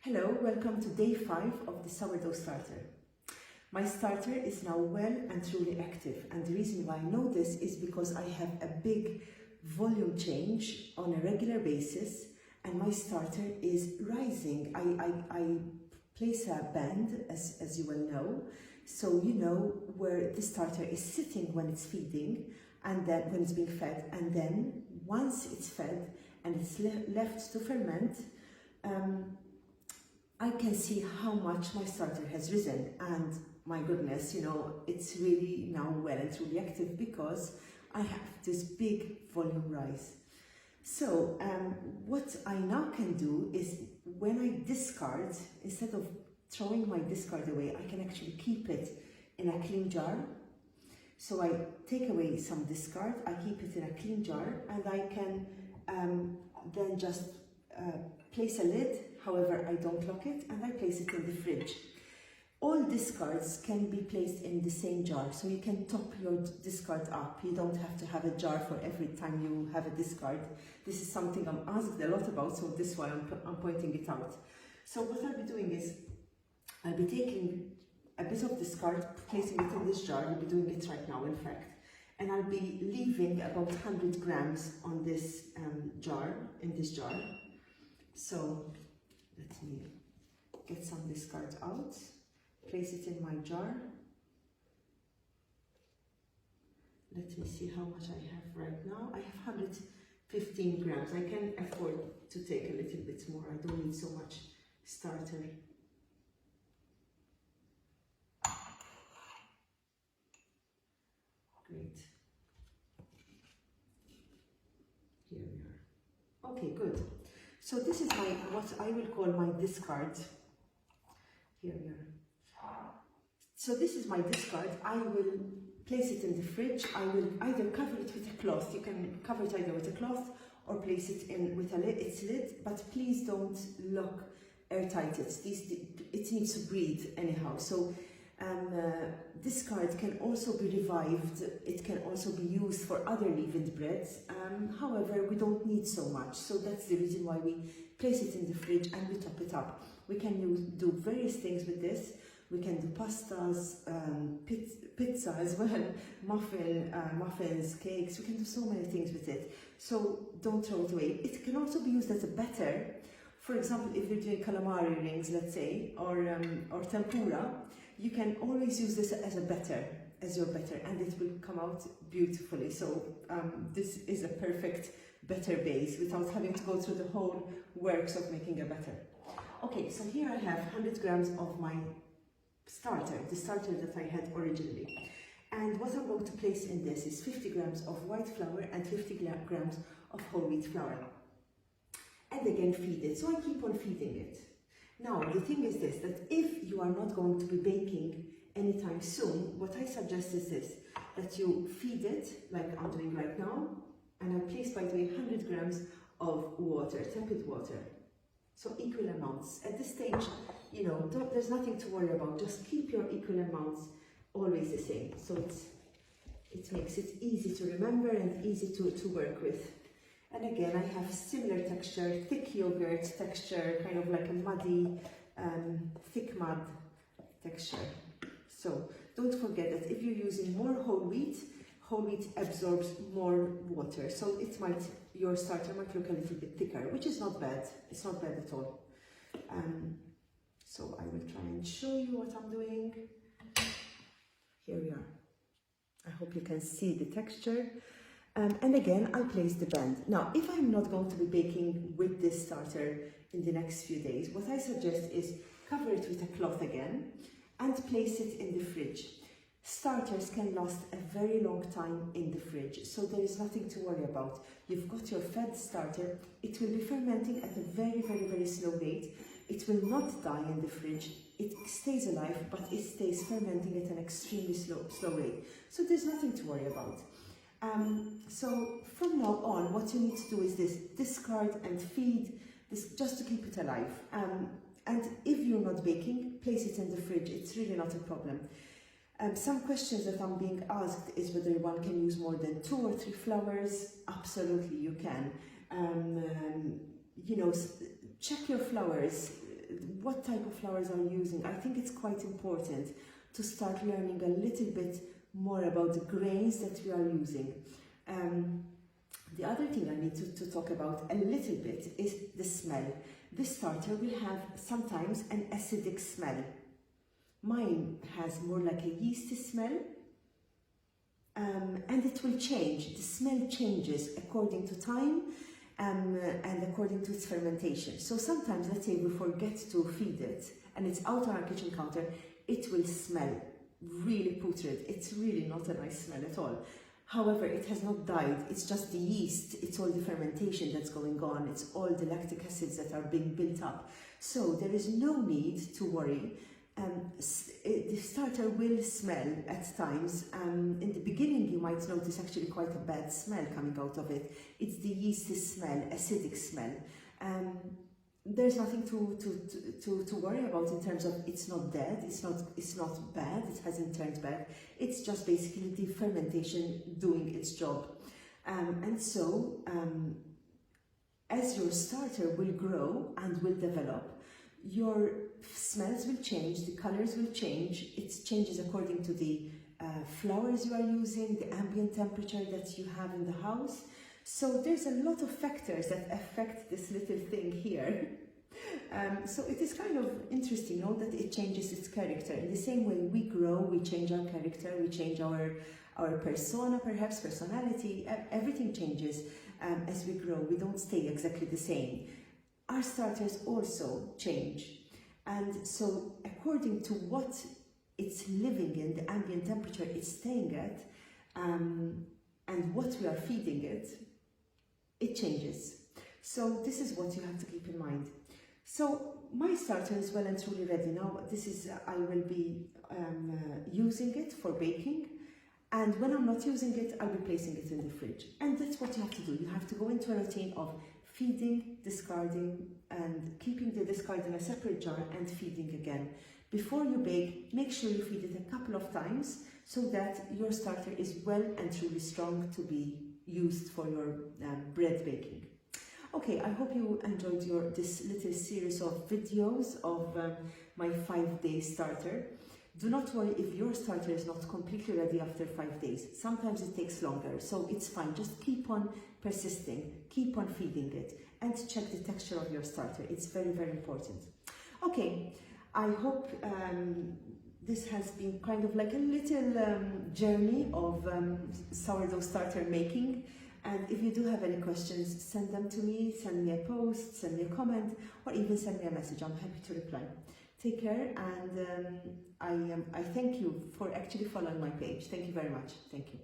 Hello, welcome to day 5 of the sourdough starter. My starter is now well and truly active, and the reason why I know this is because I have a big volume change on a regular basis and my starter is rising. I place a band, as you will know, so you know where the starter is sitting when it's feeding and then when it's being fed, and then once it's fed and it's left to ferment, I can see how much my starter has risen, and my goodness, you know, it's really now well and truly active because I have this big volume rise. So what I now can do is, when I discard, instead of throwing my discard away, I can actually keep it in a clean jar. So I take away some discard, I keep it in a clean jar, and I can then just place a lid. However, I don't lock it, and I place it in the fridge. All discards can be placed in the same jar, so you can top your discard up. You don't have to have a jar for every time you have a discard. This is something I'm asked a lot about, so this is why I'm pointing it out. So what I'll be doing is, I'll be taking a bit of discard, placing it in this jar. I'll be doing it right now, in fact. And I'll be leaving about 100 grams on this jar, in this jar. So let me get some discard out, place it in my jar. Let me see how much I have right now. I have 115 grams. I can afford to take a little bit more. I don't need so much starter. Great. Here we are. Okay, good. So this is what I will call my discard. Here we are. So this is my discard. I will place it in the fridge. I will either cover it with a cloth. You can cover it either with a cloth or place it in with its lid, but please don't lock airtight. It needs to breathe anyhow. So discard can also be revived. It can also be used for other leavened breads. However, we don't need so much, so that's the reason why we place it in the fridge and we top it up. We can do various things with this. We can do pastas, pizza as well, muffins, cakes. We can do so many things with it. So don't throw it away. It can also be used as a batter. For example, if you're doing calamari rings, let's say, or tempura, you can always use this as a batter, as your batter, and it will come out beautifully. So this is a perfect batter base without having to go through the whole works of making a batter. Okay, so here I have 100 grams of my starter, the starter that I had originally. And what I'm going to place in this is 50 grams of white flour and 50 grams of whole wheat flour. And again, feed it. So I keep on feeding it. Now, the thing is this, that if you are not going to be baking anytime soon, what I suggest is this, that you feed it, like I'm doing right now, and I place, by the way, 100 grams of water, tepid water. So equal amounts. At this stage, you know, there's nothing to worry about. Just keep your equal amounts always the same. So it makes it easy to remember and easy to work with. And again, I have similar texture, thick yogurt texture, kind of like a muddy, thick mud texture. So don't forget that if you're using more whole wheat absorbs more water. So your starter might look a little bit thicker, which is not bad. It's not bad at all. So I will try and show you what I'm doing. Here we are. I hope you can see the texture. And again, I place the band. Now, if I'm not going to be baking with this starter in the next few days, what I suggest is cover it with a cloth again and place it in the fridge. Starters can last a very long time in the fridge, so there is nothing to worry about. You've got your fed starter. It will be fermenting at a very, very, very slow rate. It will not die in the fridge. It stays alive, but it stays fermenting at an extremely slow rate. So there's nothing to worry about. So from now on, what you need to do is this, discard and feed this just to keep it alive. And if you're not baking, place it in the fridge. It's really not a problem. Some questions that I'm being asked is whether one can use more than 2 or 3 flours. Absolutely, you can. you know, check your flours. What type of flours are you using? I think it's quite important to start learning a little bit more about the grains that we are using. The other thing I need to talk about a little bit is the smell. This starter will have sometimes an acidic smell. Mine has more like a yeasty smell, and it will change. The smell changes according to time and according to its fermentation. So sometimes, let's say we forget to feed it and it's out on our kitchen counter, it will smell really putrid. It's really not a nice smell at all. However, it has not died. It's just the yeast. It's all the fermentation that's going on. It's all the lactic acids that are being built up. So there is no need to worry. The starter will smell at times. In the beginning, you might notice actually quite a bad smell coming out of it. It's the yeasty smell, acidic smell. There's nothing to worry about in terms of it's not dead, it's not bad, it hasn't turned bad. It's just basically the fermentation doing its job. And so, as your starter will grow and will develop, your smells will change, the colors will change. It changes according to the flours you are using, the ambient temperature that you have in the house. So there's a lot of factors that affect this little thing here. So it is kind of interesting, you know, that it changes its character. In the same way we grow, we change our character, we change our persona, perhaps personality. Everything changes as we grow. We don't stay exactly the same. Our starters also change. And so according to what it's living in, the ambient temperature it's staying at, and what we are feeding it, it changes. So this is what you have to keep in mind. So my starter is well and truly ready now. This is, I will be using it for baking. And when I'm not using it, I'll be placing it in the fridge. And that's what you have to do. You have to go into a routine of feeding, discarding, and keeping the discard in a separate jar and feeding again. Before you bake, make sure you feed it a couple of times so that your starter is well and truly strong to be used for your bread baking. Okay, I hope you enjoyed this little series of videos of my 5-day starter. Do not worry if your starter is not completely ready after 5 days. Sometimes it takes longer, so it's fine. Just keep on persisting, keep on feeding it, and check the texture of your starter. It's very, very important. Okay, I hope this has been kind of like a little journey of sourdough starter making. And if you do have any questions, send them to me, send me a post, send me a comment, or even send me a message. I'm happy to reply. Take care, and I thank you for actually following my page. Thank you very much. Thank you.